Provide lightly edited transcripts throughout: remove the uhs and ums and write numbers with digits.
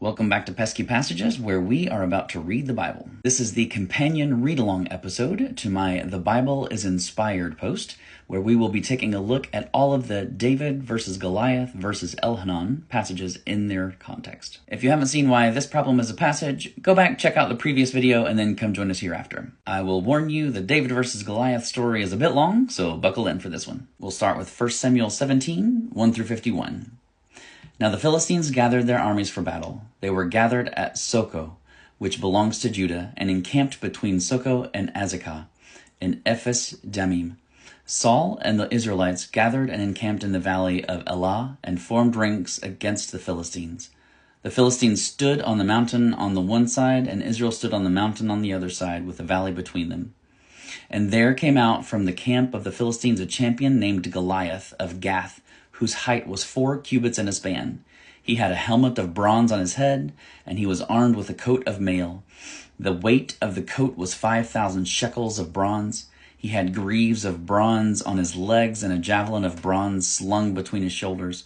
Welcome back to Pesky Passages, where we are about to read the Bible. This is the companion read-along episode to my The Bible is Inspired post, where we will be taking a look at all of the David versus Goliath versus Elhanan passages in their context. If you haven't seen why this problem is a passage, go back, check out the previous video, and then come join us hereafter. I will warn you, the David versus Goliath story is a bit long, so buckle in for this one. We'll start with 1 Samuel 17, 1 through 51. Now the Philistines gathered their armies for battle. They were gathered at Soco, which belongs to Judah, and encamped between Soco and Azekah, in Ephes Dammim. Saul and the Israelites gathered and encamped in the valley of Elah, and formed ranks against the Philistines. The Philistines stood on the mountain on the one side, and Israel stood on the mountain on the other side, with a valley between them. And there came out from the camp of the Philistines a champion named Goliath of Gath, whose height was 4 cubits and a span. He had a helmet of bronze on his head, and he was armed with a coat of mail. The weight of the coat was 5,000 shekels of bronze. He had greaves of bronze on his legs, and a javelin of bronze slung between his shoulders.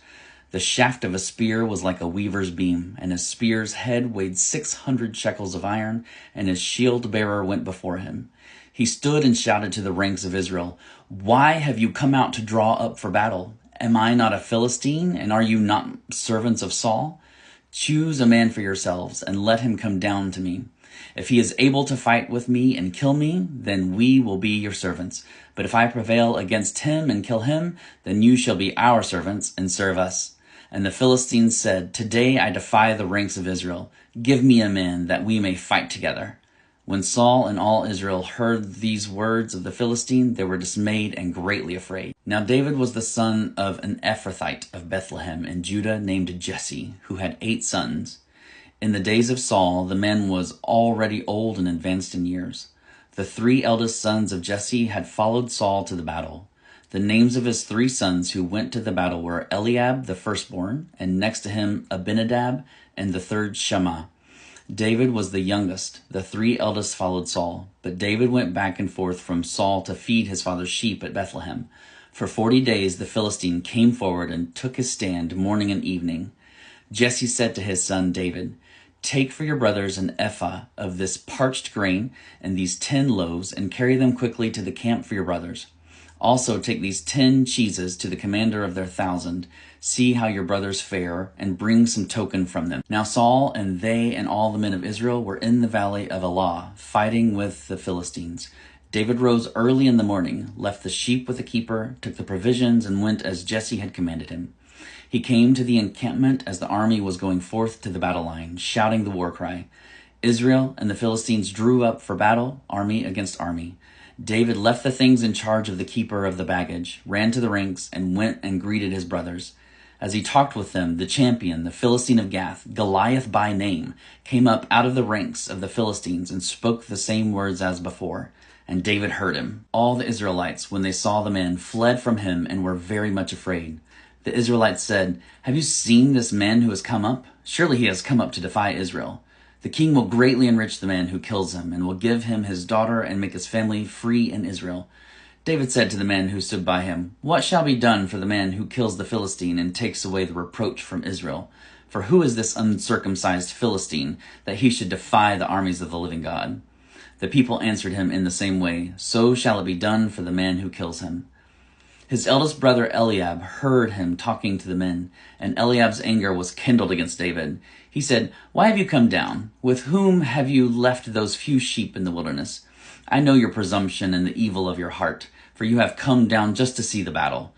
The shaft of a spear was like a weaver's beam, and his spear's head weighed 600 shekels of iron, and his shield-bearer went before him. He stood and shouted to the ranks of Israel, "Why have you come out to draw up for battle? Am I not a Philistine, and are you not servants of Saul? Choose a man for yourselves, and let him come down to me. If he is able to fight with me and kill me, then we will be your servants. But if I prevail against him and kill him, then you shall be our servants and serve us." And the Philistines said, "Today I defy the ranks of Israel. Give me a man that we may fight together." When Saul and all Israel heard these words of the Philistine, they were dismayed and greatly afraid. Now David was the son of an Ephrathite of Bethlehem in Judah named Jesse, who had 8 sons. In the days of Saul, the man was already old and advanced in years. The 3 eldest sons of Jesse had followed Saul to the battle. The names of his 3 sons who went to the battle were Eliab, the firstborn, and next to him Abinadab, and the third Shammah. David was the youngest. The 3 eldest followed Saul, but David went back and forth from Saul to feed his father's sheep at Bethlehem. For 40 days the Philistine came forward and took his stand morning and evening. Jesse said to his son David, "Take for your brothers an ephah of this parched grain and these 10 loaves, and carry them quickly to the camp for your brothers. Also take these 10 cheeses to the commander of their 1,000. See how your brothers fare, and bring some token from them." Now Saul and they and all the men of Israel were in the valley of Elah, fighting with the Philistines. David rose early in the morning, left the sheep with the keeper, took the provisions, and went as Jesse had commanded him. He came to the encampment as the army was going forth to the battle line, shouting the war cry. Israel and the Philistines drew up for battle, army against army. David left the things in charge of the keeper of the baggage, ran to the ranks, and went and greeted his brothers. As he talked with them, the champion, the Philistine of Gath, Goliath by name, came up out of the ranks of the Philistines and spoke the same words as before. And David heard him. All the Israelites, when they saw the man, fled from him and were very much afraid. The Israelites said, "Have you seen this man who has come up? Surely he has come up to defy Israel. The king will greatly enrich the man who kills him, and will give him his daughter and make his family free in Israel." David said to the man who stood by him, "What shall be done for the man who kills the Philistine and takes away the reproach from Israel? For who is this uncircumcised Philistine, that he should defy the armies of the living God?" The people answered him in the same way, "So shall it be done for the man who kills him." His eldest brother Eliab heard him talking to the men, and Eliab's anger was kindled against David. He said, "Why have you come down? With whom have you left those few sheep in the wilderness? I know your presumption and the evil of your heart, for you have come down just to see the battle."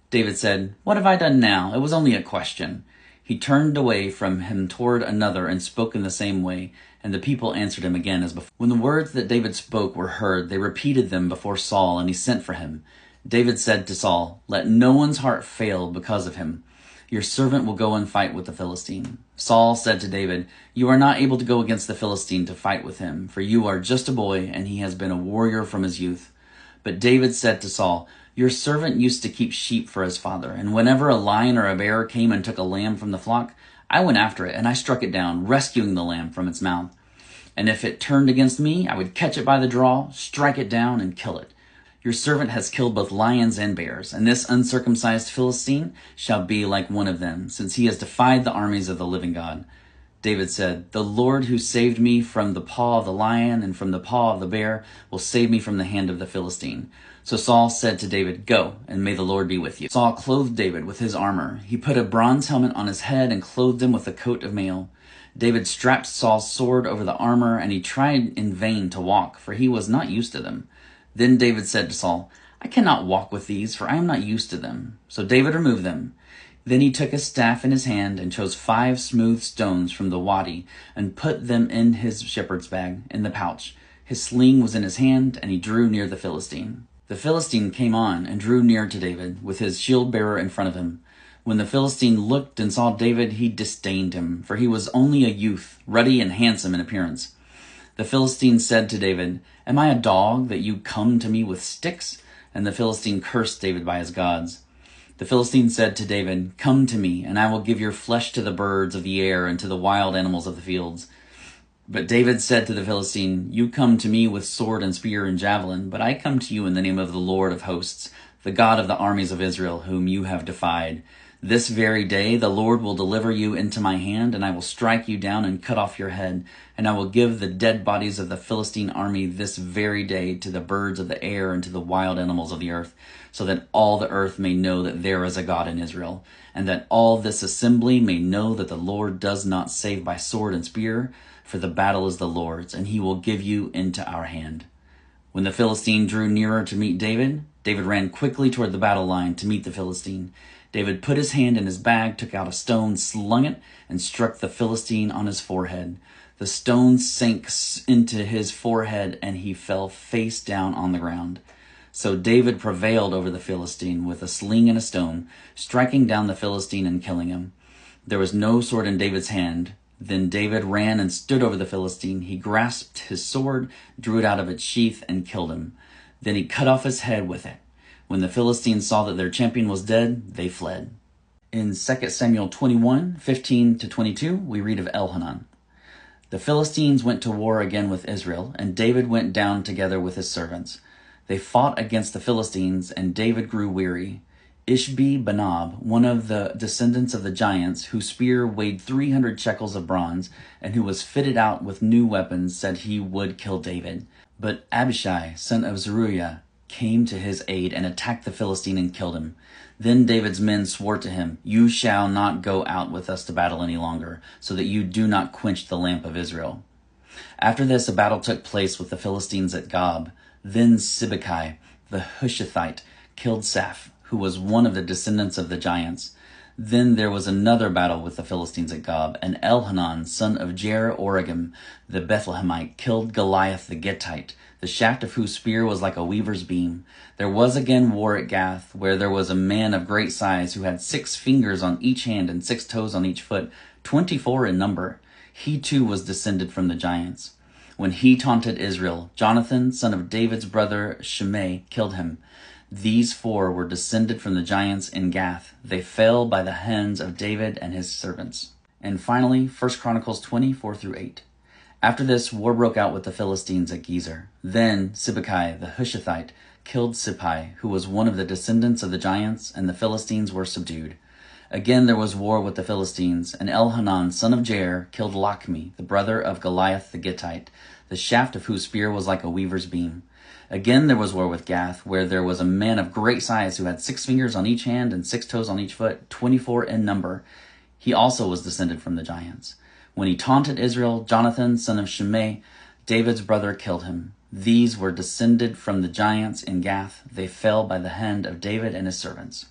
David said, "What have I done now? It was only a question." He turned away from him toward another and spoke in the same way, and the people answered him again as before. When the words that David spoke were heard, they repeated them before Saul, and he sent for him. David said to Saul, "Let no one's heart fail because of him. Your servant will go and fight with the Philistine." Saul said to David, "You are not able to go against the Philistine to fight with him, for you are just a boy, and he has been a warrior from his youth." But David said to Saul, "Your servant used to keep sheep for his father, and whenever a lion or a bear came and took a lamb from the flock, I went after it, and I struck it down, rescuing the lamb from its mouth. And if it turned against me, I would catch it by the jaw, strike it down, and kill it. Your servant has killed both lions and bears, and this uncircumcised Philistine shall be like one of them, since he has defied the armies of the living God." David said, "The Lord who saved me from the paw of the lion and from the paw of the bear will save me from the hand of the Philistine." So Saul said to David, "Go, and may the Lord be with you." Saul clothed David with his armor. He put a bronze helmet on his head and clothed him with a coat of mail. David strapped Saul's sword over the armor, and he tried in vain to walk, for he was not used to them. Then David said to Saul, "I cannot walk with these, for I am not used to them." So David removed them. Then he took his staff in his hand and chose 5 smooth stones from the wadi and put them in his shepherd's bag, in the pouch. His sling was in his hand, and he drew near the Philistine. The Philistine came on and drew near to David, with his shield-bearer in front of him. When the Philistine looked and saw David, he disdained him, for he was only a youth, ruddy and handsome in appearance. The Philistine said to David, "Am I a dog that you come to me with sticks?" And the Philistine cursed David by his gods. The Philistine said to David, "Come to me, and I will give your flesh to the birds of the air and to the wild animals of the fields." But David said to the Philistine, "You come to me with sword and spear and javelin, but I come to you in the name of the Lord of hosts, the God of the armies of Israel, whom you have defied. This very day the Lord will deliver you into my hand, and I will strike you down and cut off your head, and I will give the dead bodies of the Philistine army this very day to the birds of the air and to the wild animals of the earth, so that all the earth may know that there is a God in Israel, and that all this assembly may know that the Lord does not save by sword and spear, for the battle is the Lord's, and he will give you into our hand." When the Philistine drew nearer to meet David, David ran quickly toward the battle line to meet the Philistine. David put his hand in his bag, took out a stone, slung it, and struck the Philistine on his forehead. The stone sank into his forehead, and he fell face down on the ground. So David prevailed over the Philistine with a sling and a stone, striking down the Philistine and killing him. There was no sword in David's hand. Then David ran and stood over the Philistine. He grasped his sword, drew it out of its sheath, and killed him. Then he cut off his head with it. When the Philistines saw that their champion was dead, they fled. In 2 Samuel 21:15-22, we read of Elhanan. The Philistines went to war again with Israel, and David went down together with his servants. They fought against the Philistines, and David grew weary. Ishbi-Benob, one of the descendants of the giants, whose spear weighed 300 shekels of bronze, and who was fitted out with new weapons, said he would kill David. But Abishai, son of Zeruiah, came to his aid and attacked the Philistine and killed him. Then David's men swore to him, "You shall not go out with us to battle any longer, so that you do not quench the lamp of Israel." After this, a battle took place with the Philistines at Gob. Then Sibbecai, the Hushathite, killed Saph, who was one of the descendants of the giants. Then there was another battle with the Philistines at Gob, and Elhanan, son of Jer-Oregim, the Bethlehemite, killed Goliath the Gittite, the shaft of whose spear was like a weaver's beam. There was again war at Gath, where there was a man of great size who had 6 fingers on each hand and 6 toes on each foot, 24 in number. He too was descended from the giants. When he taunted Israel, Jonathan, son of David's brother Shimei, killed him. These 4 were descended from the giants in Gath. They fell by the hands of David and his servants. And finally, 1 Chronicles 20:4-8. After this, war broke out with the Philistines at Gezer. Then Sibbecai, the Hushathite, killed Sippai, who was one of the descendants of the giants, and the Philistines were subdued. Again there was war with the Philistines, and Elhanan, son of Jair, killed Lachmi, the brother of Goliath the Gittite, the shaft of whose spear was like a weaver's beam. Again there was war with Gath, where there was a man of great size who had 6 fingers on each hand and 6 toes on each foot, 24 in number. He also was descended from the giants. When he taunted Israel, Jonathan, son of Shimei, David's brother, killed him. These were descended from the giants in Gath. They fell by the hand of David and his servants.